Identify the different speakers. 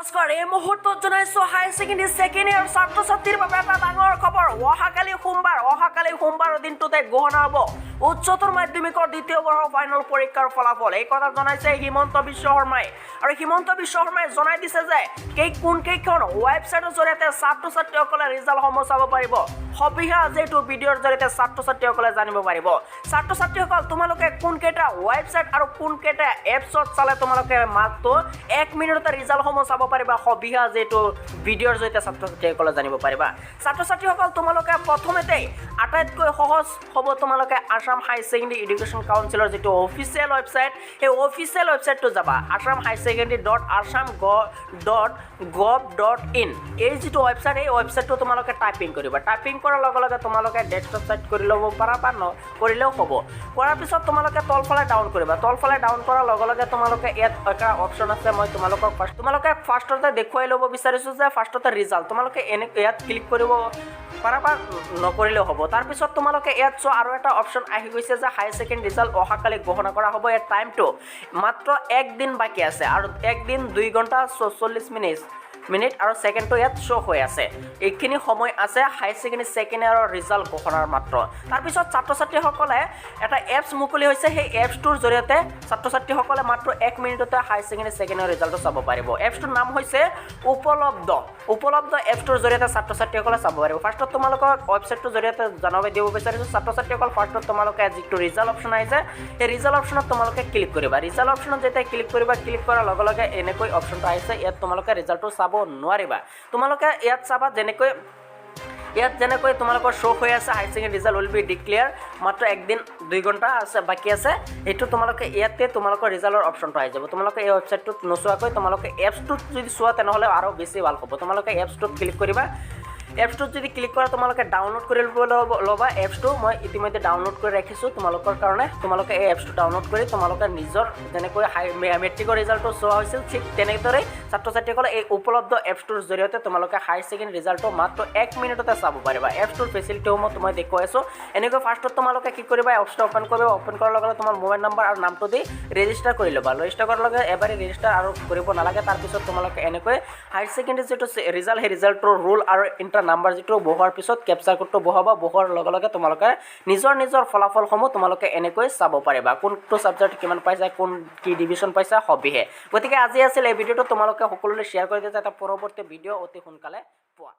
Speaker 1: নমস্কাৰ এই মুহূৰ্তত জনাইছো হাই ছেকেণ্ডাৰী ছেকেণ্ড ইয়াৰ ছাত্ৰ ছাত্ৰীৰ বাবে এটা ডাঙৰ খবৰ অহাকালি সোমবাৰৰ দিনটোতে ঘোষণা হ'ব উচ্চতৰ মাধ্যমিকৰ দ্বিতীয় বৰ্ষৰ ফাইনেল পৰীক্ষাৰ ফলাফল। এই কথা জনাইছে হিমন্ত বিশ্ব শৰ্মাই আৰু হিমন্ত বিশ্ব শৰ্মাই জনাই দিছে যে কোনকেইখন ৱেবছাইটৰ জৰিয়তে ছাত্ৰ ছাত্ৰীসকলে ৰিজাল্টসমূহ চাব পাৰিব। সবিহা আজি এইটো ভিডিঅ'ৰ জৰিয়তে ছাত্ৰ ছাত্ৰীসকলে জানিব পাৰিব। ছাত্ৰ ছাত্ৰীসকল তোমালোকে কোনকেইটা ৱেবছাইট আৰু কোনকেইটা এপছত চালে তোমালোকে মাত্ৰ 1 মিনিটতে ৰিজাল্টসমূহ চাব পাৰিবা। সবিহা আজি এইটো ভিডিঅ'ৰ জৰিয়তে ছাত্ৰ ছাত্ৰীসকলে জানিব পাৰিবা। ছাত্ৰ ছাত্ৰীসকল তোমালোকে প্ৰথমতেই আটাইতকৈ সহজ হ'ব তোমালোকে আসাম হাই ছেকেণ্ডাৰী এডুকেশ্যন কাউন্সিলৰ যিটো অফিচিয়েল ৱেবছাইট সেই অফিচিয়েল ৱেবছাইটটো যাবা assamhighsecondary.assam.gov.in এই যিটো ৱেবছাইট এই ৱেবছাইটটো তোমালোকে টাইপিং কৰিবা। টাইপিং কৰাৰ লগে লগে তোমালোকে ডেস্কটপ সাইট কৰি ল'ব পাৰা বা নকৰিলেও হ'ব। কৰাৰ পিছত তোমালোকে তলফালে ডাউন কৰিবা। তলফালে ডাউন কৰাৰ লগে লগে তোমালোকে ইয়াত এটা অপশ্যন আছে। মই তোমালোকে ফাৰ্ষ্টতে দেখুৱাই ল'ব বিচাৰিছোঁ যে ফাৰ্ষ্টতে ৰিজাল্ট তোমালোকে ইয়াত ক্লিক কৰিব পাৰা বা নকৰিলেও হ'ব। তাৰপিছত তোমালোকে ইয়াত চোৱা আৰু এটা অপশ্যন আহি গৈছে যে হাই ছেকেণ্ডাৰী ৰিজাল্ট অহাকালি ঘোষণা কৰা হ'ব। ইয়াৰ টাইমটো মাত্ৰ 1 দিন বাকী আছে আৰু 1 দিন 2 ঘণ্টা 44 মিনিট আৰু ছেকেণ্ডটো ইয়াত শ্ব' হৈ আছে। এইখিনি সময় আছে হাই ছেকেণ্ডাৰী ছেকেণ্ড ইয়াৰৰ ৰিজাল্ট ঘোষণাৰ মাত্ৰ। তাৰপিছত ছাত্ৰ ছাত্ৰীসকলে এটা এপছ মুকলি হৈছে। সেই এপছটোৰ জৰিয়তে ছাত্ৰ ছাত্ৰীসকলে মাত্ৰ 1 মিনিটতে হাই ছেকেণ্ডাৰী ছেকেণ্ড ইয়াৰ ৰিজাল্টটো চাব পাৰিব। এপছটোৰ নাম হৈছে উপলব্ধ এপছটোৰ জৰিয়তে ছাত্ৰ ছাত্ৰীসকলে চাব পাৰিব। ফাৰ্ষ্টত তোমালোকৰ ৱেবছাইটটোৰ জৰিয়তে জনাব দিব বিচাৰিছোঁ ছাত্ৰ ছাত্ৰীসকল ফাৰ্ষ্টত তোমালোকে যিটো ৰিজাল্ট অপশ্যন আহিছে সেই ৰিজাল্ট অপশ্যনত তোমালোকে ক্লিক কৰিবা। ৰিজাল্ট অপশ্যনত যেতিয়া ক্লিক কৰিবা ক্লিক কৰাৰ লগে লগে এনেকৈ অপশ্যনটো আহিছে। ইয়াত তোমালোকে ৰিজাল্টটো চাব নোৱাৰিবা। তোমালোকে ইয়াত চাবা যেনেকৈ তোমালোকৰ শ্ব' হৈ আছে high secondary result will be declare মাত্ৰ 1 দিন 2 ঘণ্টা আছে বাকী আছে। এইটো তোমালোকে ইয়াতে তোমালোকৰ ৰিজাল্টৰ অপশ্যনটো আহি যাব। তোমালোকে এই ৱেবছাইটটোত নোচোৱাকৈ তোমালোকে এপছটোত যদি চোৱা তেনেহ'লে আৰু বেছি ভাল হ'ব। তোমালোকে এপছটোত ক্লিক কৰিবা। এপছটোত যদি ক্লিক কৰা তোমালোকে ডাউনলোড কৰি ল'বা। এপছটো মই ইতিমধ্যে ডাউনলোড কৰি ৰাখিছোঁ তোমালোকৰ কাৰণে। তোমালোকে এই এপছটো ডাউনলোড কৰি তোমালোকে নিজৰ যেনেকৈ মেট্ৰিকৰ ৰিজাল্টটো চোৱা হৈছিল ঠিক তেনেদৰেই ছাত্ৰ ছাত্ৰীসকলে এই উপলব্ধ এপছটোৰ জৰিয়তে তোমালোকে হাই ছেকেণ্ডাৰী ৰিজাল্টটো মাত্ৰ 1 মিনিটতে চাব পাৰিবা। এপছটোৰ ফেচিলিটিসমূহ মই দেখুৱাই আছোঁ। এনেকৈ ফাৰ্ষ্টত তোমালোকে কি কৰিবা এপছটো অ'পেন কৰিবা। অ'পেন কৰাৰ লগে লগে তোমাৰ মোবাইল নম্বৰ আৰু নামটো দি ৰেজিষ্টাৰ কৰি ল'বা। ৰেজিষ্টাৰ কৰাৰ লগে এবাৰে ৰেজিষ্টাৰ আৰু কৰিব নালাগে। তাৰপিছত তোমালোকে এনেকৈ হাই ছেকেণ্ডাৰী যিটো ৰিজাল্ট সেই ৰিজাল্টৰ ৰুল আৰু নাম্বাৰ যিটো বহোৱাৰ পিছত কেপচাৰ কোডটো বহাবা। বহোৱাৰ লগে লগে তোমালোকে নিজৰ ফলাফলসমূহ তোমালোকে এনেকৈ চাব পাৰিবা। কোনটো ছাবজেক্ট কিমান পাইছা কি ডিভিজন পাইছা সবিহে। গতিকে আজি আছিল এই ভিডিঅ'টো তোমালোকে সকলোলৈ শ্বেয়াৰ কৰি দিয়া যাতে পৰৱৰ্তী ভিডিঅ' অতি সোনকালে পোৱা।